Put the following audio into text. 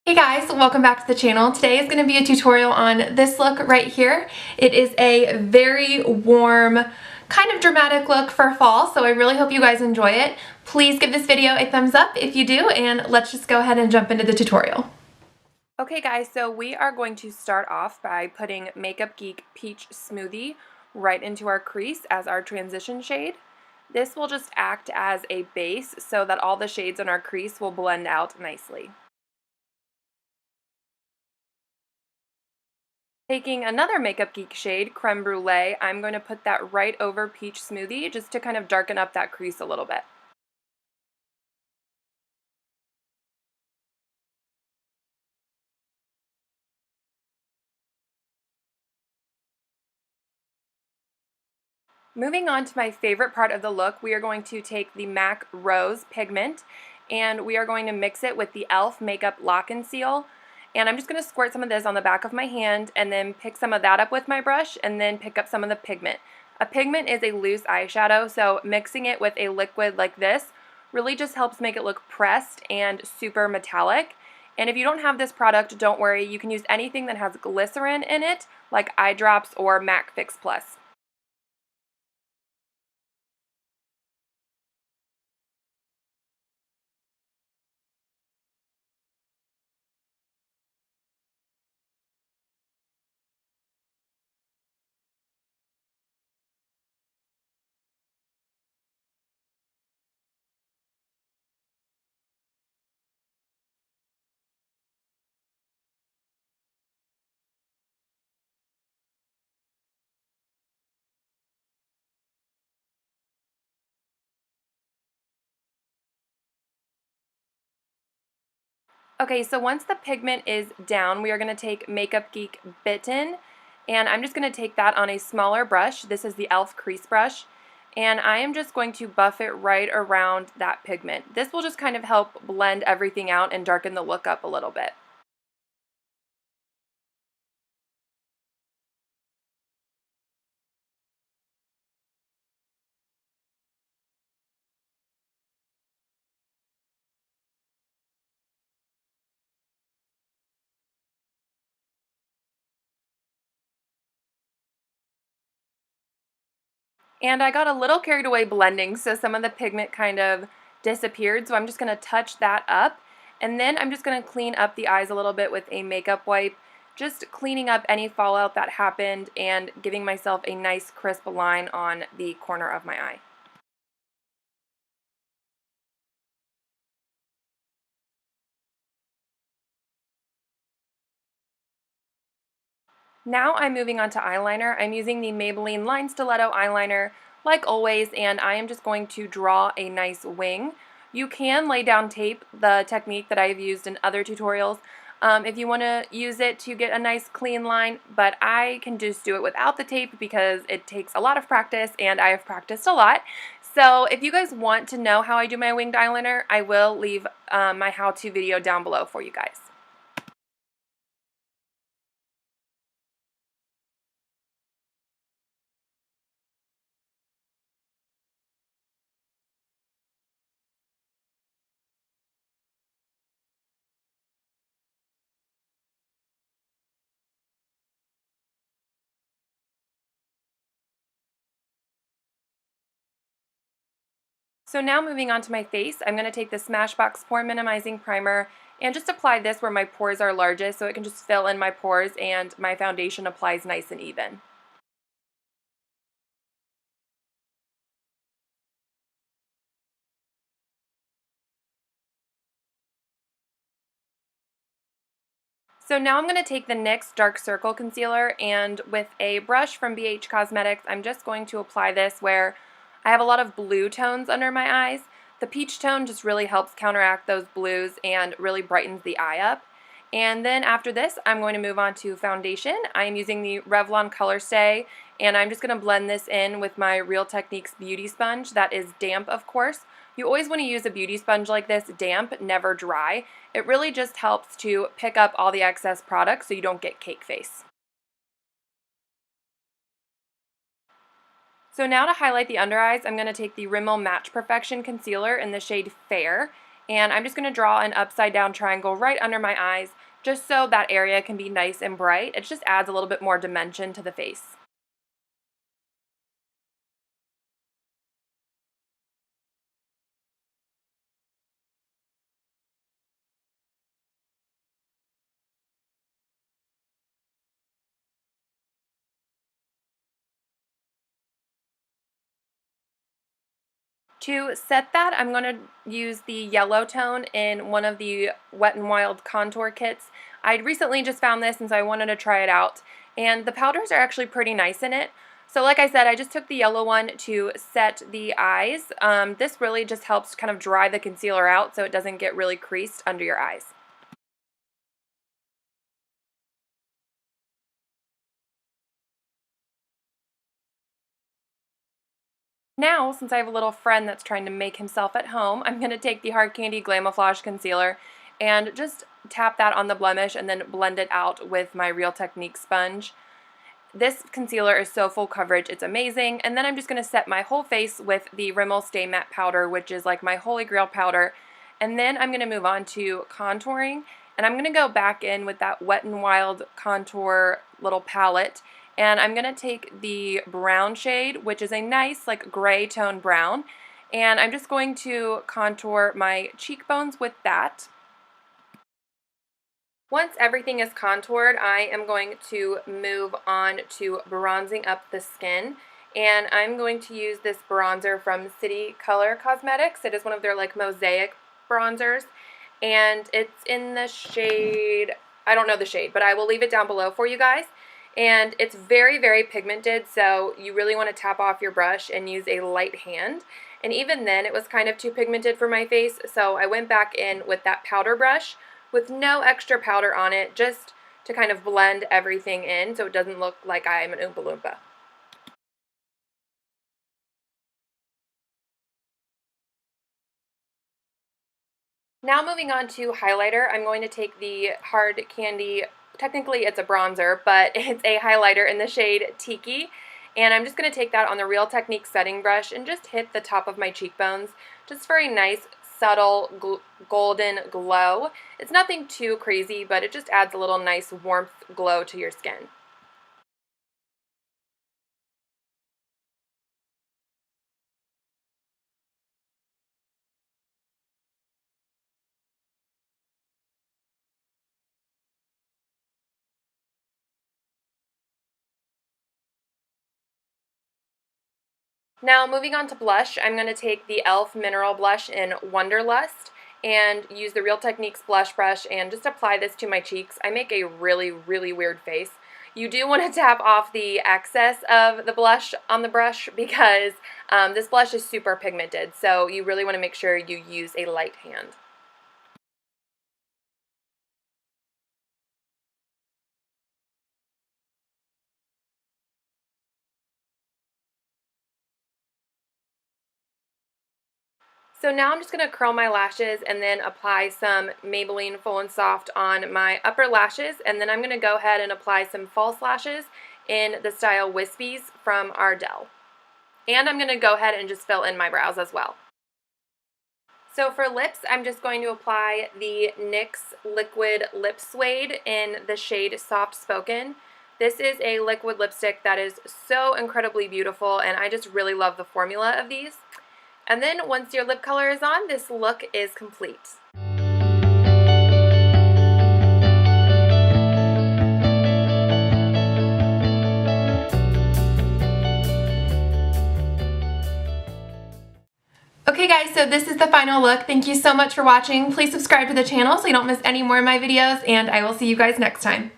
Hey guys, welcome back to the channel. Today is going to be a tutorial on this look right here. It is a very warm, kind of dramatic look for fall, so I really hope you guys enjoy it. Please give this video a thumbs up if you do, and let's just go ahead and jump into the tutorial. Okay guys, so we are going to start off by putting Makeup Geek Peach Smoothie right into our crease as our transition shade. This will just act as a base so that all the shades in our crease will blend out nicely. Taking another Makeup Geek shade, Crème Brule, I'm going to put that right over Peach Smoothie just to kind of darken up that crease a little bit. Moving on to my favorite part of the look, we are going to take the MAC Rose pigment and we are going to mix it with the e.l.f. Makeup Lock and Seal. And I'm just going to squirt some of this on the back of my hand and then pick some of that up with my brush and then pick up some of the pigment. A pigment is a loose eyeshadow, so mixing it with a liquid like this really just helps make it look pressed and super metallic. And if you don't have this product, don't worry, you can use anything that has glycerin in it, like eye drops or MAC Fix Plus. Okay, so once the pigment is down, we are going to take Makeup Geek Bitten, and I'm just going to take that on a smaller brush. This is the e.l.f. crease brush, and I am just going to buff it right around that pigment. This will just kind of help blend everything out and darken the look up a little bit. And I got a little carried away blending, so some of the pigment kind of disappeared, so I'm just going to touch that up. And then I'm just going to clean up the eyes a little bit with a makeup wipe, just cleaning up any fallout that happened and giving myself a nice crisp line on the corner of my eye. Now I'm moving on to eyeliner. I'm using the Maybelline Line Stiletto eyeliner like always, and I am just going to draw a nice wing. You can lay down tape, the technique that I've used in other tutorials, if you want to use it to get a nice clean line, but I can just do it without the tape because it takes a lot of practice and I have practiced a lot. So if you guys want to know how I do my winged eyeliner, I will leave my how-to video down below for you guys. So now moving on to my face, I'm going to take the Smashbox Pore Minimizing Primer and just apply this where my pores are largest so it can just fill in my pores and my foundation applies nice and even. So now I'm going to take the NYX Dark Circle Concealer and with a brush from BH Cosmetics, I'm just going to apply this where I have a lot of blue tones under my eyes. The peach tone just really helps counteract those blues and really brightens the eye up. And then after this, I'm going to move on to foundation. I am using the Revlon Colorstay, and I'm just going to blend this in with my Real Techniques Beauty Sponge. That is damp, of course. You always want to use a beauty sponge like this damp, never dry. It really just helps to pick up all the excess product so you don't get cake face. So now to highlight the under eyes, I'm going to take the Rimmel Match Perfection Concealer in the shade Fair, and I'm just going to draw an upside down triangle right under my eyes just so that area can be nice and bright. It just adds a little bit more dimension to the face. To set that, I'm going to use the yellow tone in one of the Wet n Wild contour kits. I'd recently just found this and so I wanted to try it out, and the powders are actually pretty nice in it. So like I said, I just took the yellow one to set the eyes. This really just helps kind of dry the concealer out so it doesn't get really creased under your eyes. Now, since I have a little friend that's trying to make himself at home, I'm going to take the Hard Candy Glamouflage Concealer and just tap that on the blemish and then blend it out with my Real Technique sponge. This concealer is so full coverage, it's amazing. And then I'm just going to set my whole face with the Rimmel Stay Matte Powder, which is like my holy grail powder. And then I'm going to move on to contouring, and I'm going to go back in with that Wet n Wild contour little palette. And I'm going to take the brown shade, which is a nice like gray tone brown, and I'm just going to contour my cheekbones with that. Once everything is contoured, I am going to move on to bronzing up the skin, and I'm going to use this bronzer from City Color Cosmetics. It is one of their like Mosaic bronzers, and it's in the shade, I don't know the shade, but I will leave it down below for you guys. And it's very, very pigmented, so you really want to tap off your brush and use a light hand. And even then, it was kind of too pigmented for my face, so I went back in with that powder brush with no extra powder on it, just to kind of blend everything in so it doesn't look like I'm an Oompa Loompa. Now moving on to highlighter, I'm going to take the Hard Candy, technically it's a bronzer, but it's a highlighter in the shade Tiki, and I'm just going to take that on the Real Technique setting brush and just hit the top of my cheekbones, just for a nice subtle golden glow. It's nothing too crazy, but it just adds a little nice warmth glow to your skin. Now moving on to blush, I'm going to take the e.l.f. Mineral Blush in Wanderlust and use the Real Techniques blush brush and just apply this to my cheeks. I make a really, really weird face. You do want to tap off the excess of the blush on the brush because this blush is super pigmented, so you really want to make sure you use a light hand. So now I'm just going to curl my lashes and then apply some Maybelline Full and Soft on my upper lashes, and then I'm going to go ahead and apply some false lashes in the style Wispies from Ardell. And I'm going to go ahead and just fill in my brows as well. So for lips, I'm just going to apply the NYX Liquid Lip Suede in the shade Soft Spoken. This is a liquid lipstick that is so incredibly beautiful, and I just really love the formula of these. And then once your lip color is on, this look is complete. Okay guys, so this is the final look. Thank you so much for watching. Please subscribe to the channel so you don't miss any more of my videos, and I will see you guys next time.